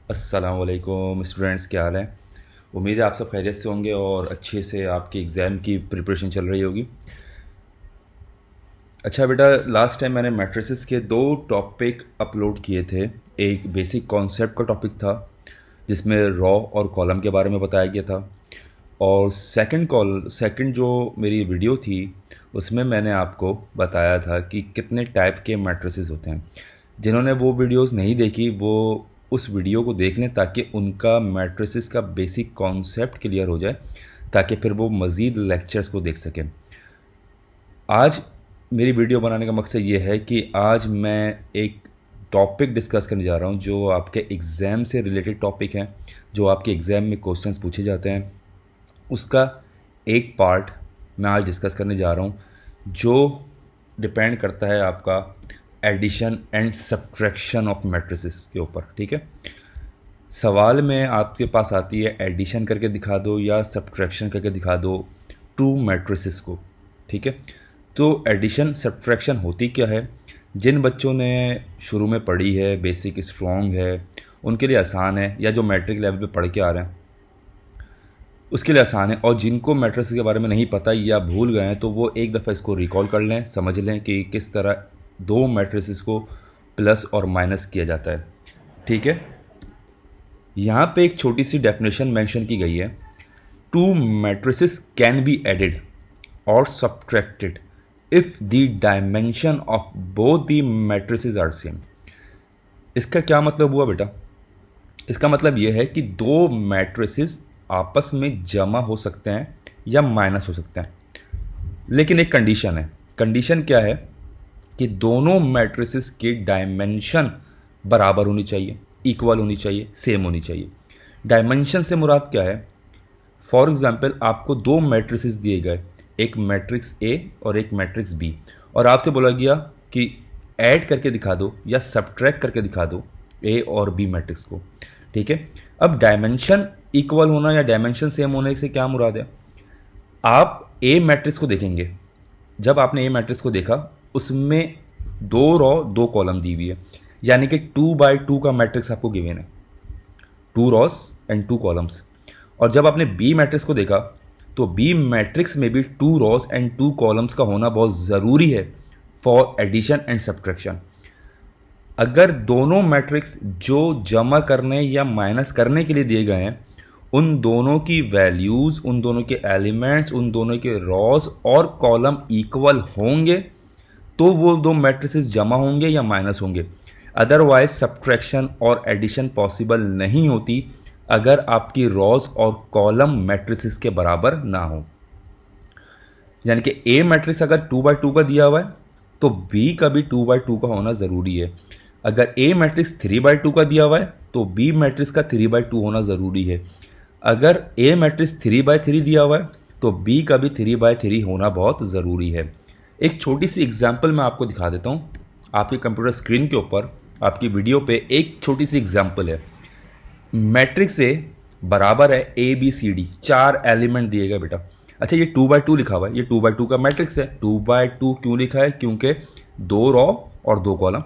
अस्सलामुअलैकुम स्टूडेंट्स, क्या हाल है। उम्मीद है आप सब खैरियत से होंगे और अच्छे से आपके एग्ज़ाम की प्रिपरेशन चल रही होगी। अच्छा बेटा, लास्ट टाइम मैंने मैट्रिसेस के दो टॉपिक अपलोड किए थे। एक बेसिक कॉन्सेप्ट का टॉपिक था जिसमें रॉ और कॉलम के बारे में बताया गया था, और सेकंड जो मेरी वीडियो थी उसमें मैंने आपको बताया था कि कितने टाइप के मैट्रिसेस होते हैं। जिन्होंने वो वीडियोस नहीं देखी वो उस वीडियो को देख लें ताकि उनका मैट्रिसेस का बेसिक कॉन्सेप्ट क्लियर हो जाए, ताकि फिर वो मज़ीद लेक्चर्स को देख सकें। आज मेरी वीडियो बनाने का मकसद ये है कि आज मैं एक टॉपिक डिस्कस करने जा रहा हूँ जो आपके एग्ज़ाम से रिलेटेड टॉपिक हैं, जो आपके एग्ज़ाम में क्वेश्चंस पूछे जाते हैं। उसका एक पार्ट मैं आज डिस्कस करने जा रहा हूँ जो डिपेंड करता है आपका addition and subtraction of matrices के ऊपर। ठीक है, सवाल में आपके पास आती है एडिशन करके दिखा दो या सब्ट्रैक्शन करके दिखा दो टू मैट्रिसेस को। ठीक है, तो एडिशन सब्ट्रैक्शन होती क्या है, जिन बच्चों ने शुरू में पढ़ी है, बेसिक स्ट्रॉन्ग है, उनके लिए आसान है, या जो मैट्रिक लेवल पे पढ़ के आ रहे हैं उसके लिए आसान है। और जिनको मैट्रिक्स के बारे में नहीं पता या भूल गए हैं तो वो एक दफ़ा इसको रिकॉल कर लें, समझ लें कि किस तरह दो मैट्रिसेस को प्लस और माइनस किया जाता है। ठीक है, यहाँ पे एक छोटी सी डेफिनेशन मेंशन की गई है। Two matrices can be added और subtracted if the dimension of both the matrices are same. इसका क्या मतलब हुआ बेटा? इसका मतलब यह है कि दो मैट्रिसेस आपस में जमा हो सकते हैं या माइनस हो सकते हैं, लेकिन एक कंडीशन है। कंडीशन क्या है कि दोनों मैट्रिसेस की डायमेंशन बराबर होनी चाहिए, इक्वल होनी चाहिए, सेम होनी चाहिए। डायमेंशन से मुराद क्या है? फॉर एग्जांपल आपको दो मैट्रिसेस दिए गए, एक मैट्रिक्स ए और एक मैट्रिक्स बी, और आपसे बोला गया कि ऐड करके दिखा दो या सब्ट्रैक्ट करके दिखा दो ए और बी मैट्रिक्स को। ठीक है, अब डायमेंशन इक्वल होना या डायमेंशन सेम होने से क्या मुराद है? आप ए मैट्रिक्स को देखेंगे, जब आपने ए मैट्रिक्स को देखा उसमें दो रॉ दो कॉलम दी हुई है, यानी कि 2x2 का मैट्रिक्स आपको गिवन है, 2 रॉस एंड 2 कॉलम्स। और जब आपने बी मैट्रिक्स को देखा तो बी मैट्रिक्स में भी 2 रॉस एंड 2 कॉलम्स का होना बहुत ज़रूरी है फॉर एडिशन एंड सब्ट्रैक्शन। अगर दोनों मैट्रिक्स जो जमा करने या माइनस करने के लिए दिए गए हैं उन दोनों की वैल्यूज़, उन दोनों के एलिमेंट्स, उन दोनों के रॉस और कॉलम इक्वल होंगे तो वो दो मैट्रिसेस जमा होंगे या माइनस होंगे। अदरवाइज सब्ट्रैक्शन और एडिशन पॉसिबल नहीं होती अगर आपकी रॉस और कॉलम मैट्रिसेस के बराबर ना हो। यानी कि ए मैट्रिक्स अगर 2x2 का दिया हुआ है तो बी का भी 2x2 का होना ज़रूरी है। अगर ए मैट्रिक्स 3x2 का दिया हुआ है तो बी मैट्रिक्स का 3x2 होना ज़रूरी है। अगर ए मैट्रिक्स 3x3 दिया हुआ है तो बी का भी 3x3 होना बहुत ज़रूरी है। एक छोटी सी एग्जांपल मैं आपको दिखा देता हूँ। आपके कंप्यूटर स्क्रीन के ऊपर आपकी वीडियो पे एक छोटी सी एग्जांपल है। मैट्रिक्स ए बराबर है A B C D, 4 element दिए गए बेटा। अच्छा, ये 2x2 लिखा हुआ है, ये 2x2 का मैट्रिक्स है। 2x2 क्यों लिखा है? क्योंकि 2 रॉ और 2 कॉलम।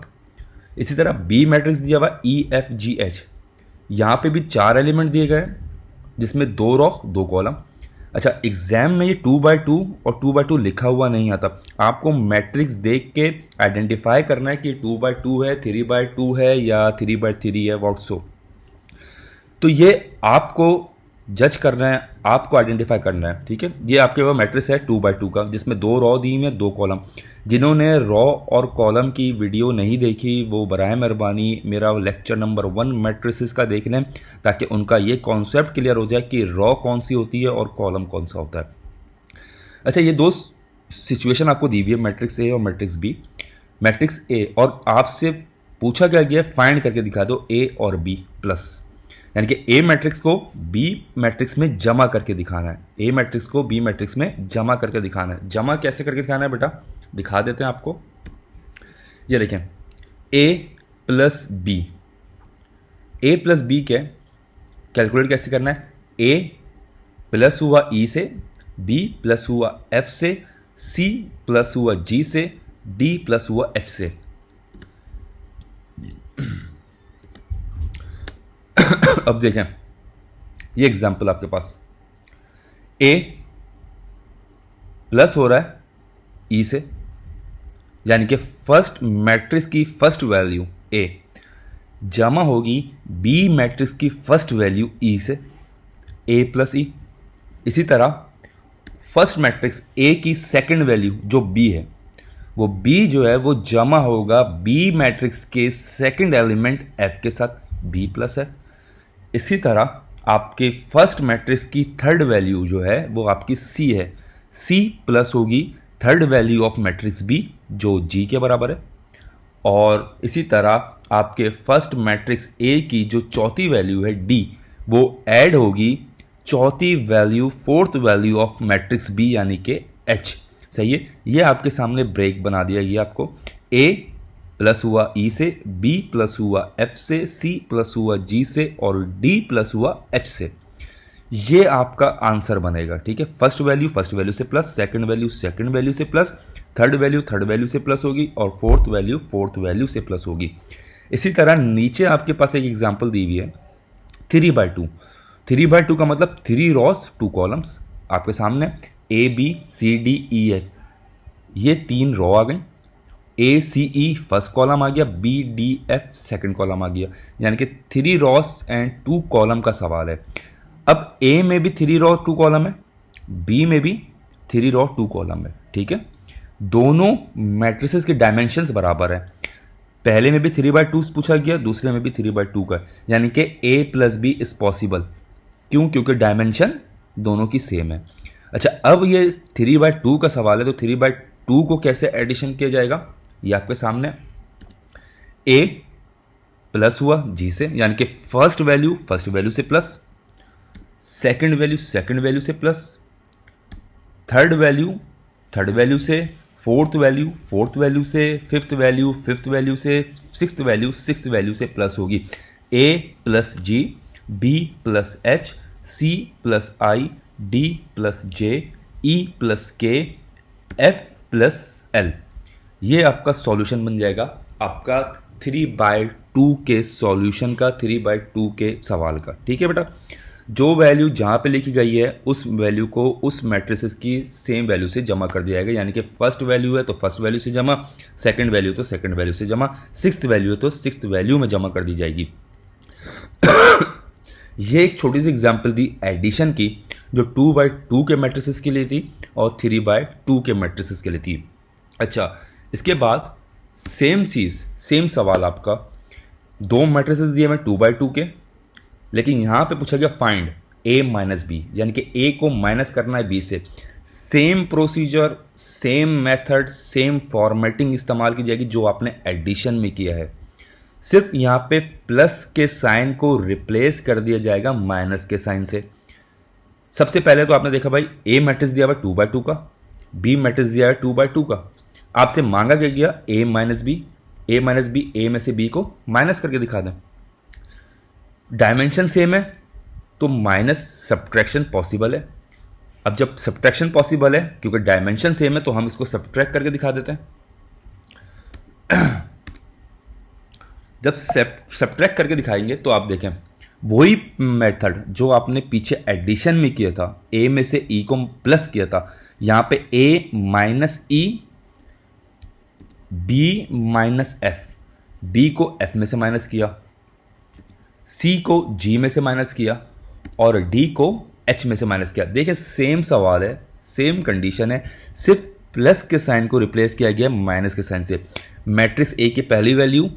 इसी तरह बी मैट्रिक्स दिया हुआ ई एफ जी एच, यहाँ पे भी 4 एलिमेंट दिए गए जिसमें 2 रॉ 2 कॉलम। अच्छा, एग्जाम में ये 2x2 और 2x2 लिखा हुआ नहीं आता। आपको मैट्रिक्स देख के आइडेंटिफाई करना है कि 2x2 है, 3x2 है या 3x3 है, व्हाट्सो। तो ये आपको जज करना है, आपको आइडेंटिफाई करना है। ठीक है, ये आपके पास मैट्रिक्स है 2x2 का जिसमें 2 रॉ दी हुई है, 2 कॉलम। जिन्होंने रॉ और कॉलम की वीडियो नहीं देखी वो बराए मेहरबानी मेरा लेक्चर नंबर 1 मैट्रिसेस का देख लें, ताकि उनका ये कॉन्सेप्ट क्लियर हो जाए कि रॉ कौन सी होती है और कॉलम कौन सा होता है। अच्छा, ये दो सिचुएशन आपको दी हुई है, मैट्रिक्स ए और मैट्रिक्स बी। मैट्रिक्स ए और आपसे पूछा क्या गया, फाइंड करके दिखा दो ए और बी प्लस, यानी कि ए मैट्रिक्स को बी मैट्रिक्स में जमा करके दिखाना है। ए मैट्रिक्स को बी मैट्रिक्स में जमा करके दिखाना है। जमा कैसे करके दिखाना है बेटा, दिखा देते हैं आपको। ये देखें, ए प्लस बी, ए प्लस बी क्या है, कैलकुलेट कैसे करना है? ए प्लस हुआ ई से, बी प्लस हुआ एफ से, सी प्लस हुआ जी से, डी प्लस हुआ एच से। अब देखें ये एग्जाम्पल आपके पास ए प्लस हो रहा है ई से, यानी कि फर्स्ट मैट्रिक्स की फर्स्ट वैल्यू ए जमा होगी बी मैट्रिक्स की फर्स्ट वैल्यू ई से, ए प्लस ई। इसी तरह फर्स्ट मैट्रिक्स ए की सेकंड वैल्यू जो बी है, वो बी जो है वो जमा होगा बी मैट्रिक्स के सेकंड एलिमेंट एफ के साथ, बी प्लस एफ। इसी तरह आपके फर्स्ट मैट्रिक्स की थर्ड वैल्यू जो है वो आपकी सी है, सी प्लस होगी third value of matrix B जो जी के बराबर है। और इसी तरह आपके फर्स्ट मैट्रिक्स ए की जो चौथी वैल्यू है डी, वो ऐड होगी चौथी value fourth value of matrix B यानी कि एच। सही है, ये आपके सामने ब्रेक बना दिया गया आपको। ए प्लस हुआ ई से, बी प्लस हुआ एफ से, सी प्लस हुआ जी से और डी प्लस हुआ एच से। ये आपका आंसर बनेगा। ठीक है, फर्स्ट वैल्यू से प्लस, सेकंड वैल्यू से प्लस, थर्ड वैल्यू से प्लस होगी और फोर्थ वैल्यू से प्लस होगी। इसी तरह नीचे आपके पास एक एग्जांपल दी हुई है 3/2। 3/2 का मतलब 3 रॉस 2 कॉलम्स आपके सामने, A B C D E F, ये 3 रॉ आ गई। ए सी ई फर्स्ट कॉलम आ गया, B D F second column आ गया, यानी कि 3 रॉस एंड 2 कॉलम का सवाल है। अब ए में भी 3 रॉ 2 कॉलम है, बी में भी 3 रॉ 2 कॉलम है। ठीक है, दोनों मैट्रिसेस के डायमेंशंस बराबर है। पहले में भी 3/2 पूछा गया, दूसरे में भी 3/2 का, यानी कि ए प्लस बी इज पॉसिबल। क्यों? क्योंकि डायमेंशन दोनों की सेम है। अच्छा, अब ये 3/2 का सवाल है, तो 3/2 को कैसे एडिशन किया जाएगा? ये आपके सामने ए प्लस हुआ जी से, यानी कि फर्स्ट वैल्यू से प्लस, सेकंड वैल्यू से प्लस, थर्ड वैल्यू से, फोर्थ वैल्यू से, फिफ्थ वैल्यू से, सिक्स्थ वैल्यू से प्लस होगी। A plus G, B plus H, C plus I, D plus J, E plus K, F plus L. ये आपका solution बन जाएगा आपका 3/2 के सॉल्यूशन का, 3/2 के सवाल का। ठीक है बेटा, जो वैल्यू जहाँ पे लिखी गई है उस वैल्यू को उस मैट्रिसेस की सेम वैल्यू से जमा कर दिया जाएगा, यानी कि फर्स्ट वैल्यू है तो फर्स्ट वैल्यू से जमा, सेकंड वैल्यू तो सेकंड वैल्यू से जमा, सिक्स्थ वैल्यू है तो सिक्स्थ वैल्यू में जमा कर दी जाएगी। ये एक छोटी सी एग्जांपल दी एडिशन की, जो 2/2 के मैट्रिसेस के लिए थी और 3/2 के मैट्रिसेस के लिए थी। अच्छा, इसके बाद सेम सवाल आपका, 2 मैट्रिसेस दिए मैं 2/2 के, लेकिन यहां पे पूछा गया फाइंड a माइनस बी, यानी कि a को माइनस करना है b से। Same procedure, same method, same formatting इस्तेमाल की जाएगी जो आपने एडिशन में किया है। सिर्फ यहां पे प्लस के साइन को रिप्लेस कर दिया जाएगा माइनस के साइन से। सबसे पहले तो आपने देखा भाई a मैट्रिक्स दिया हुआ 2/2 का, b मैट्रिक्स दिया है 2/2 का। आपसे मांगा क्या गया? a माइनस बी, a में से b को माइनस करके दिखा दें। डायमेंशन सेम है तो माइनस सब्ट्रैक्शन पॉसिबल है। अब जब सब्ट्रैक्शन पॉसिबल है, क्योंकि डायमेंशन सेम है, तो हम इसको सब्ट्रैक्ट करके दिखा देते हैं। जब सब्ट्रैक्ट करके दिखाएंगे तो आप देखें वही मेथड जो आपने पीछे एडिशन में किया था, a में से e को प्लस किया था, यहां पे a minus E, b minus F, b को f में से माइनस किया, C को G में से माइनस किया और D को H में से माइनस किया। देखिए सेम सवाल है, सेम कंडीशन है, सिर्फ प्लस के साइन को रिप्लेस किया गया माइनस के साइन से। मैट्रिक्स A की पहली वैल्यू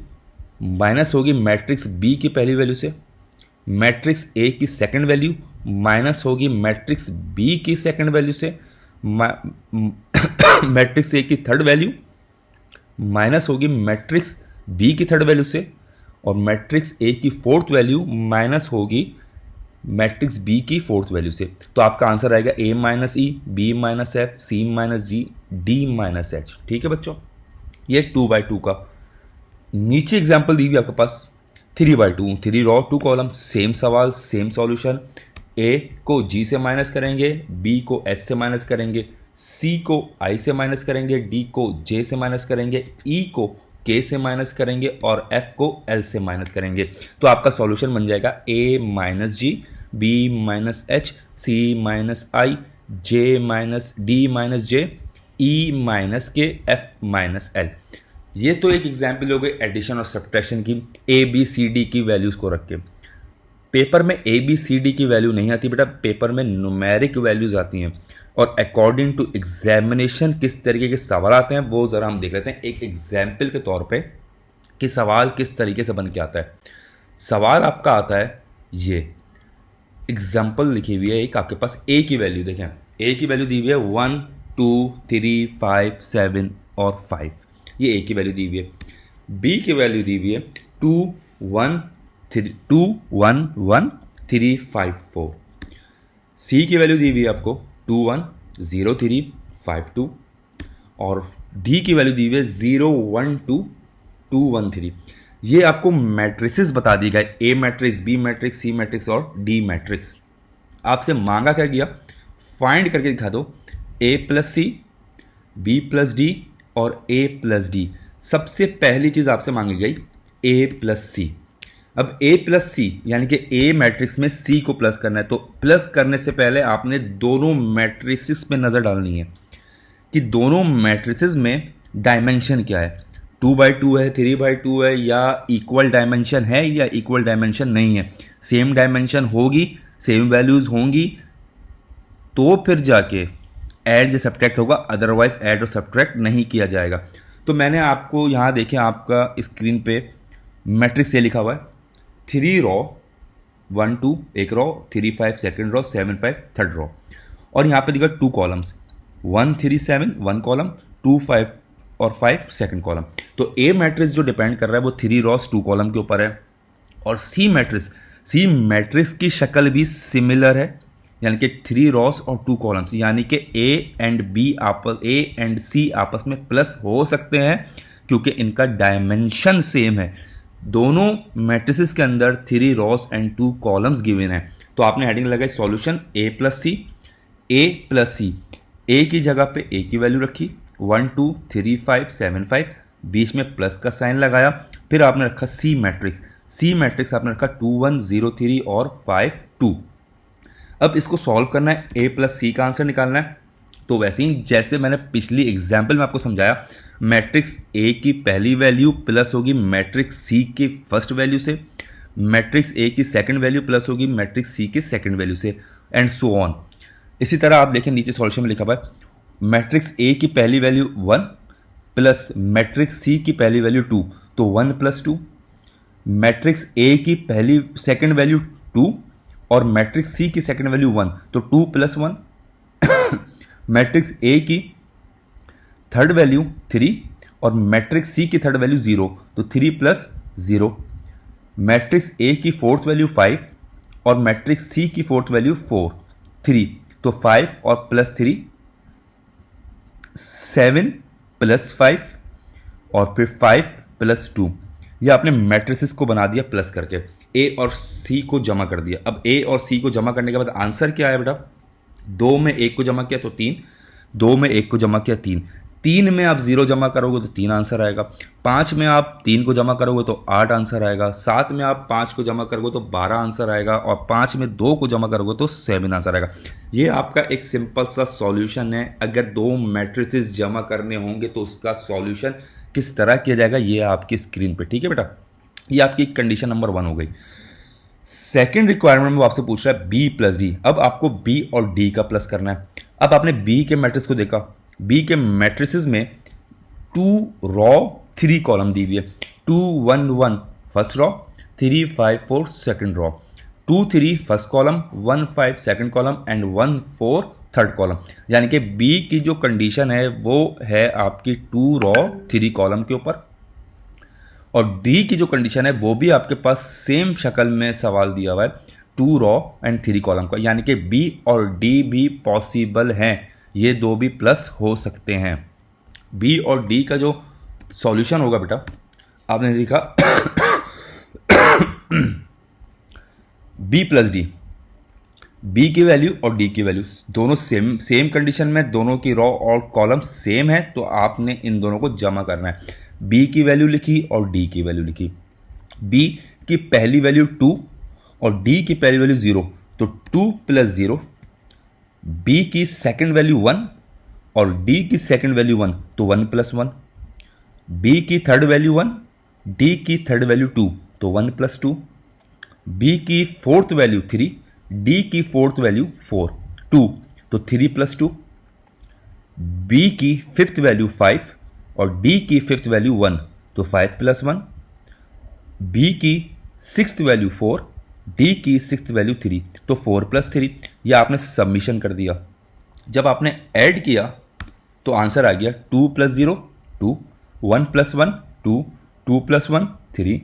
माइनस होगी मैट्रिक्स B की पहली वैल्यू से, मैट्रिक्स A की सेकंड वैल्यू माइनस होगी मैट्रिक्स B की सेकंड वैल्यू से, मैट्रिक्स A की थर्ड वैल्यू माइनस होगी मैट्रिक्स B की थर्ड वैल्यू से, और मैट्रिक्स A की फोर्थ वैल्यू माइनस होगी मैट्रिक्स B की फोर्थ वैल्यू से। तो आपका आंसर आएगा A minus E, B minus F, C minus G, D minus H. ठीक है बच्चों, ये 2/2 का। नीचे एग्जांपल दी हुई आपके पास 3/2, 3 रॉ 2 कॉलम, सेम सवाल सेम सॉल्यूशन। A को G से माइनस करेंगे, B को H से माइनस करेंगे, C को I से माइनस करेंगे, D को J से माइनस करेंगे, E को K से माइनस करेंगे और F को L से माइनस करेंगे, तो आपका सॉल्यूशन बन जाएगा A minus G, B minus H, C minus I, J minus D minus J, E minus K, F minus L। ये तो एक एग्जाम्पल हो गई एडिशन और सब्ट्रैक्शन की, A B C D की वैल्यूज को रख के। पेपर में A B C D की वैल्यू नहीं आती बेटा, पेपर में न्यूमेरिक वैल्यूज आती हैं, और अकॉर्डिंग टू एग्जामिनेशन किस तरीके के सवाल आते हैं वो ज़रा हम देख लेते हैं एक एग्जाम्पल के तौर पे कि सवाल किस तरीके से बन के आता है। सवाल आपका आता है, ये एग्जाम्पल लिखी हुई है एक आपके पास, A की वैल्यू देखें, A की वैल्यू दी हुई है 1 2 3 5 7 और 5, ये A की वैल्यू दी हुई है। B की वैल्यू दी हुई है 2 1 1 3 5 4। C की वैल्यू दी हुई है आपको 2 1 0 3 5 2, और D की वैल्यू दी हुई है 0 1 2 2 1 3। ये आपको मैट्रिसेस बता दी गए, A matrix, B matrix, C matrix और D मैट्रिक्स। आपसे मांगा क्या गया, फाइंड करके दिखा दो A plus C, B plus D और A प्लस डी। सबसे पहली चीज़ आपसे मांगी गई A प्लस सी। अब A प्लस सी यानी कि A मैट्रिक्स में C को प्लस करना है, तो प्लस करने से पहले आपने दोनों मैट्रिसेस पे नज़र डालनी है कि दोनों मैट्रिसेस में डायमेंशन क्या है, 2/2 है, 3/2 है, या इक्वल डायमेंशन है या इक्वल डायमेंशन नहीं है। सेम डायमेंशन होगी, सेम वैल्यूज़ होंगी तो फिर जाके ऐड या सब्ट्रैक्ट होगा, अदरवाइज ऐड और सब्ट्रैक्ट नहीं किया जाएगा। तो मैंने आपको यहाँ देखें, आपका स्क्रीन पे मैट्रिक्स ये लिखा हुआ है, 3 रॉ 1 2 एक raw, 3 5 second raw, 7 5 third raw, और यहाँ पे दिखा 2 कॉलम्स, 1 3 7 1 कॉलम, 2 5 और 5 सेकंड कॉलम। तो ए मैट्रिक्स जो डिपेंड कर रहा है वो 3 रॉस 2 कॉलम के ऊपर है, और सी मैट्रिक्स की शक्ल भी सिमिलर है, यानी कि 3 रॉस और 2 कॉलम्स, यानी कि ए एंड सी आपस में प्लस हो सकते हैं क्योंकि इनका डायमेंशन सेम है। दोनों मैट्रिसेस के अंदर 3 रॉस एंड 2 कॉलम्स गिवन है। तो आपने हेडिंग लगाई सॉल्यूशन ए प्लस सी, ए की जगह पे ए की वैल्यू रखी 1 2 3 5 7 5, बीच में प्लस का साइन लगाया, फिर आपने रखा सी मैट्रिक्स आपने रखा 2 1 0 3 और 5 2। अब इसको सॉल्व करना है, ए प्लस सी का आंसर निकालना है। तो वैसे ही जैसे मैंने पिछली एग्जाम्पल में आपको समझाया, मैट्रिक्स ए की पहली वैल्यू प्लस होगी मैट्रिक्स सी की फर्स्ट वैल्यू से, मैट्रिक्स ए की सेकंड वैल्यू प्लस होगी मैट्रिक्स सी की सेकंड वैल्यू से, एंड सो ऑन। इसी तरह आप देखें नीचे सॉल्यूशन में लिखा हुआ है, मैट्रिक्स ए की पहली वैल्यू 1 प्लस मैट्रिक्स सी की पहली वैल्यू 2, तो 1 प्लस 2, मैट्रिक्स ए की पहली सेकंड वैल्यू 2 और मैट्रिक्स सी की सेकंड वैल्यू 1, तो 2 प्लस 1, मैट्रिक्स ए की थर्ड वैल्यू 3 और मैट्रिक्स सी की थर्ड वैल्यू 0, तो 3 प्लस 0, मैट्रिक्स ए की फोर्थ वैल्यू 5 और मैट्रिक्स सी की फोर्थ वैल्यू 4 3, तो 5 और प्लस 3 7 प्लस 5 और फिर 5 प्लस 2। यह आपने मैट्रिसेस को बना दिया प्लस करके, ए और सी को जमा कर दिया। अब ए और सी को जमा करने के बाद आंसर क्या है बेटा, 2 में 1 को जमा किया तो 3, 2 में 1 को जमा किया 3, 3 में आप 0 जमा करोगे तो 3 आंसर आएगा, 5 में आप 3 को जमा करोगे तो 8 आंसर आएगा, 7 में आप 5 को जमा करोगे तो 12 आंसर आएगा, और 5 में 2 को जमा करोगे तो 7 आंसर आएगा। ये आपका एक सिंपल सा सॉल्यूशन है। अगर 2 मैट्रिसेस जमा करने होंगे तो उसका सॉल्यूशन किस तरह किया जाएगा ये आपकी स्क्रीन पे, ठीक है बेटा। ये आपकी कंडीशन नंबर 1 हो गई। सेकेंड रिक्वायरमेंट में वो आपसे पूछ रहा है बी प्लस डी। अब आपको बी और डी का प्लस करना है। अब आपने बी के मैट्रिक्स को देखा, बी के मैट्रिसेस में 2 रॉ 3 कॉलम दी हुई है, 2 1 1 first raw, 3 5 4 second raw, 2 3 first column, 1 5 second column and 1 4 third column. यानी कि बी की जो कंडीशन है वो है आपकी 2 रॉ 3 कॉलम के ऊपर, और डी की जो कंडीशन है वो भी आपके पास सेम शक्ल में सवाल दिया हुआ है, 2 रॉ एंड 3 कॉलम का। यानी कि बी और डी भी पॉसिबल हैं, ये दो भी प्लस हो सकते हैं। बी और डी का जो सॉल्यूशन होगा बेटा, आपने लिखा बी प्लस डी, बी की वैल्यू और डी की वैल्यू दोनों सेम कंडीशन में, दोनों की रॉ और कॉलम सेम है, तो आपने इन दोनों को जमा करना है। बी की वैल्यू लिखी और डी की वैल्यू लिखी। बी की पहली वैल्यू 2 और डी की पहली वैल्यू 0, तो 2 प्लस 0। बी की सेकंड वैल्यू 1 और डी की सेकंड वैल्यू 1, तो 1 प्लस 1। बी की थर्ड वैल्यू 1, डी की थर्ड वैल्यू 2, तो 1 प्लस 2। बी की फोर्थ वैल्यू 3, डी की फोर्थ वैल्यू 4, 2, तो 3 प्लस 2। बी की फिफ्थ वैल्यू 5 और डी की फिफ्थ वैल्यू 1, तो 5 प्लस 1। बी की सिक्स्थ वैल्यू 4, डी की सिक्स्थ वैल्यू 3, तो 4 प्लस 3। यह आपने सबमिशन कर दिया। जब आपने ऐड किया तो आंसर आ गया 2 plus 0 2, 1 plus 1 2, 2 plus 1 3,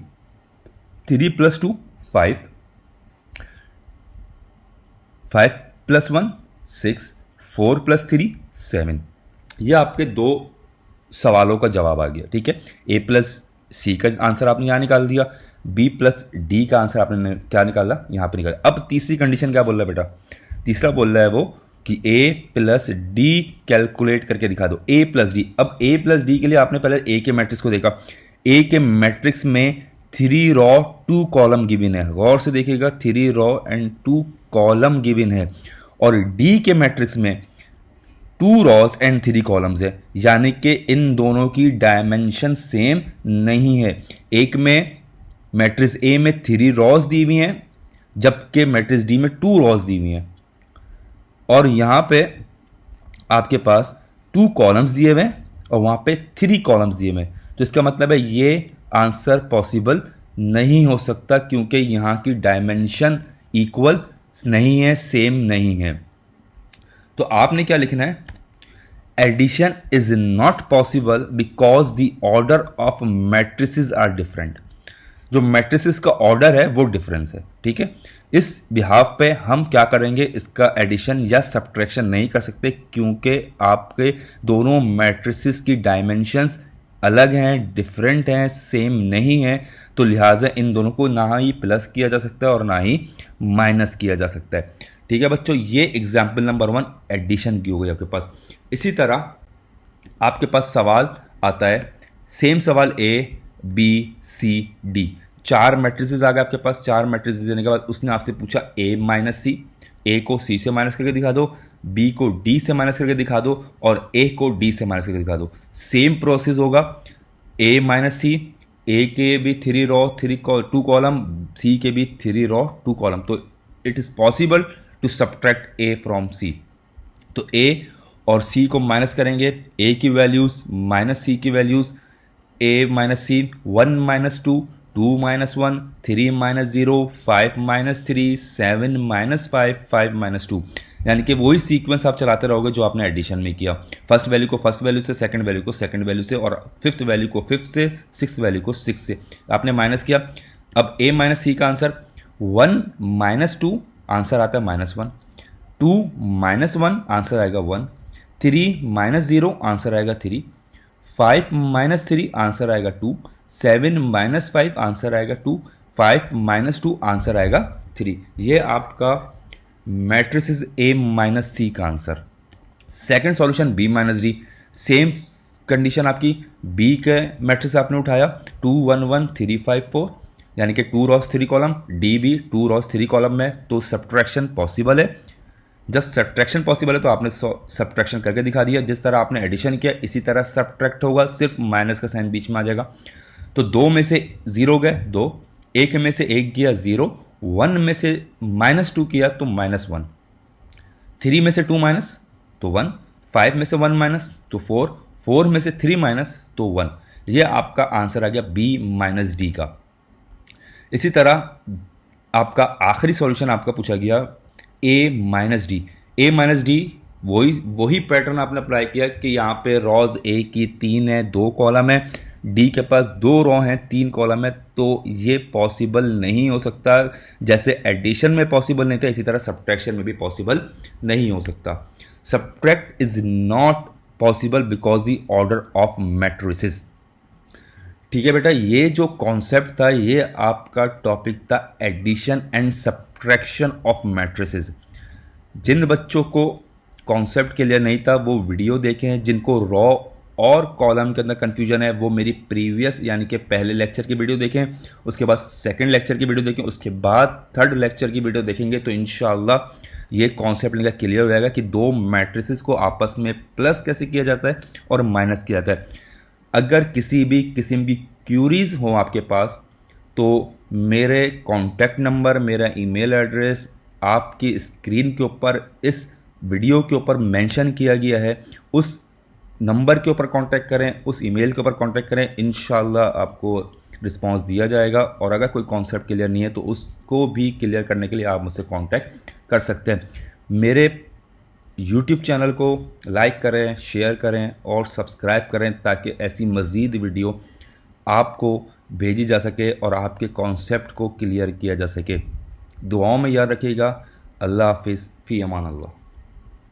3 plus 2 5, 5 plus 1 6, 4 plus 3 7। यह आपके दो सवालों का जवाब आ गया। ठीक है, ए प्लस सी का आंसर आपने यहाँ निकाल दिया, बी प्लस डी का आंसर आपने क्या निकाला, यहाँ पे निकाला। अब तीसरी कंडीशन क्या बोल रहा है बेटा, तीसरा बोल रहा है वो कि ए प्लस डी कैलकुलेट करके दिखा दो। ए प्लस डी, अब ए प्लस डी के लिए आपने पहले ए के मैट्रिक्स को देखा। ए के मैट्रिक्स में 3 रॉ 2 कॉलम गिवन है, गौर से देखिएगा, 3 रॉ एंड 2 कॉलम गिवन है। और डी के मैट्रिक्स में 2 रॉस एंड 3 कॉलम्स है, यानी कि इन दोनों की डायमेंशन सेम नहीं है। एक में मैट्रिक्स ए में 3 रॉस दी हुई हैं, जबकि मैट्रिक्स डी में 2 रॉस दी हुई हैं, और यहां पे आपके पास 2 कॉलम्स दिए हुए हैं और वहां पे 3 कॉलम्स दिए हुए हैं। तो इसका मतलब है ये आंसर पॉसिबल नहीं हो सकता, क्योंकि यहां की डायमेंशन इक्वल नहीं है, सेम नहीं है। तो आपने क्या लिखना है, addition is not possible because the order of matrices are different. जो मैट्रिसेस का ऑर्डर है वो डिफरेंस है। ठीक है, इस बिहाफ पे हम क्या करेंगे, इसका एडिशन या सब्ट्रैक्शन नहीं कर सकते, क्योंकि आपके दोनों मैट्रिसेस की डायमेंशंस अलग हैं, डिफरेंट हैं, सेम नहीं है। तो लिहाजा इन दोनों को ना ही प्लस किया जा सकता है और ना ही माइनस किया जा सकता है। ठीक है बच्चों, ये एग्जाम्पल नंबर 1 एडिशन की हो गई आपके पास। इसी तरह आपके पास सवाल आता है, सेम सवाल A B C D, 4 matrices आ गए आपके पास। 4 मैट्रिसेस देने के बाद उसने आपसे पूछा ए माइनस सी, ए को सी से माइनस करके दिखा दो, बी को डी से माइनस करके दिखा दो, और ए को डी से माइनस करके दिखा दो। सेम प्रोसेस होगा, ए माइनस सी, ए के भी 3 रॉ 2 कॉलम, सी के भी 3 रॉ 2 कॉलम। तो it is possible to subtract A from C. तो ए और सी को माइनस करेंगे, ए की वैल्यूज माइनस सी की वैल्यूज, ए माइनस सी 1 minus 2, 2 minus 1, 3 minus 0, 5 minus 3, 7 minus 5, 5 minus 2। यानी कि वही सीक्वेंस आप चलाते रहोगे जो आपने एडिशन में किया। फर्स्ट वैल्यू को फर्स्ट वैल्यू से, सेकंड वैल्यू को सेकंड वैल्यू से, और फिफ्थ वैल्यू को फिफ्थ से, सिक्स वैल्यू को सिक्स से आपने माइनस किया। अब ए माइनस सी का आंसर 1 माइनस 2, आंसर आता है -1, 2 माइनस 1, आंसर आएगा 1, 3 माइनस 0, आंसर आएगा 3, 5 माइनस 3, आंसर आएगा 2, 7 माइनस 5, आंसर आएगा 2, 5 माइनस 2, आंसर आएगा 3। ये आपका मैट्रिसेस ए माइनस सी का answer. Second solution B minus D, same condition आपकी, बी के मैट्रिक्स आपने उठाया 2 1 1 3 5 4, यानी कि 2 रॉस 3 कॉलम, डी भी 2 रॉस 3 कॉलम में, तो सब्ट्रैक्शन पॉसिबल है। जब सब्ट्रैक्शन पॉसिबल है तो आपने सब्ट्रैक्शन करके दिखा दिया। जिस तरह आपने एडिशन किया इसी तरह सब्ट्रैक्ट होगा, सिर्फ माइनस का साइन बीच में आ जाएगा। तो 2 में से 0 गए 2, 1 में से 1 गया 0, 1 में से -2 किया तो -1, 3 में से 2 माइनस तो 1, 5 में से 1 माइनस तो 4, 4 में से 3 माइनस तो 1। ये आपका आंसर आ गया बी माइनस डी का। इसी तरह आपका आखिरी सॉल्यूशन आपका पूछा गया ए माइनस डी। ए माइनस डी वही पैटर्न आपने अप्लाई किया कि यहाँ पे रॉज ए की 3 है, 2 कॉलम है, डी के पास 2 रॉ हैं, 3 कॉलम है, तो ये पॉसिबल नहीं हो सकता। जैसे एडिशन में पॉसिबल नहीं था, इसी तरह सब्ट्रैक्शन में भी पॉसिबल नहीं हो सकता। Subtract is not possible because the order of matrices. ठीक है बेटा, ये जो कॉन्सेप्ट था ये आपका टॉपिक था addition and subtraction of matrices. जिन बच्चों को कॉन्सेप्ट क्लियर नहीं था वो वीडियो देखें, जिनको रॉ और कॉलम के अंदर कन्फ्यूजन है वो मेरी प्रीवियस यानी कि पहले लेक्चर की वीडियो देखें, उसके बाद सेकंड लेक्चर की वीडियो देखें, उसके बाद थर्ड लेक्चर की वीडियो देखेंगे तो इंशाल्लाह ये कॉन्सेप्ट इनका क्लियर हो जाएगा कि दो मैट्रिसेस को आपस में प्लस कैसे किया जाता है और माइनस किया जाता है। अगर किसी भी किस्म की क्यूरीज हो आपके पास तो मेरे कॉन्टैक्ट नंबर, मेरा ईमेल एड्रेस आपकी स्क्रीन के ऊपर इस वीडियो के ऊपर मेंशन किया गया है। उस नंबर के ऊपर कांटेक्ट करें, उस ईमेल के ऊपर कांटेक्ट करें, इंशाल्लाह आपको रिस्पांस दिया जाएगा। और अगर कोई कॉन्सेप्ट क्लियर नहीं है तो उसको भी क्लियर करने के लिए आप मुझसे कांटेक्ट कर सकते हैं। मेरे यूट्यूब चैनल को लाइक करें, शेयर करें और सब्सक्राइब करें ताकि ऐसी मज़ीद वीडियो आपको भेजी जा सके और आपके कॉन्सेप्ट को क्लियर किया जा सके। दुआओं में याद रखिएगा। अल्लाह हाफिज़, फ़ी अमान अल्लाह।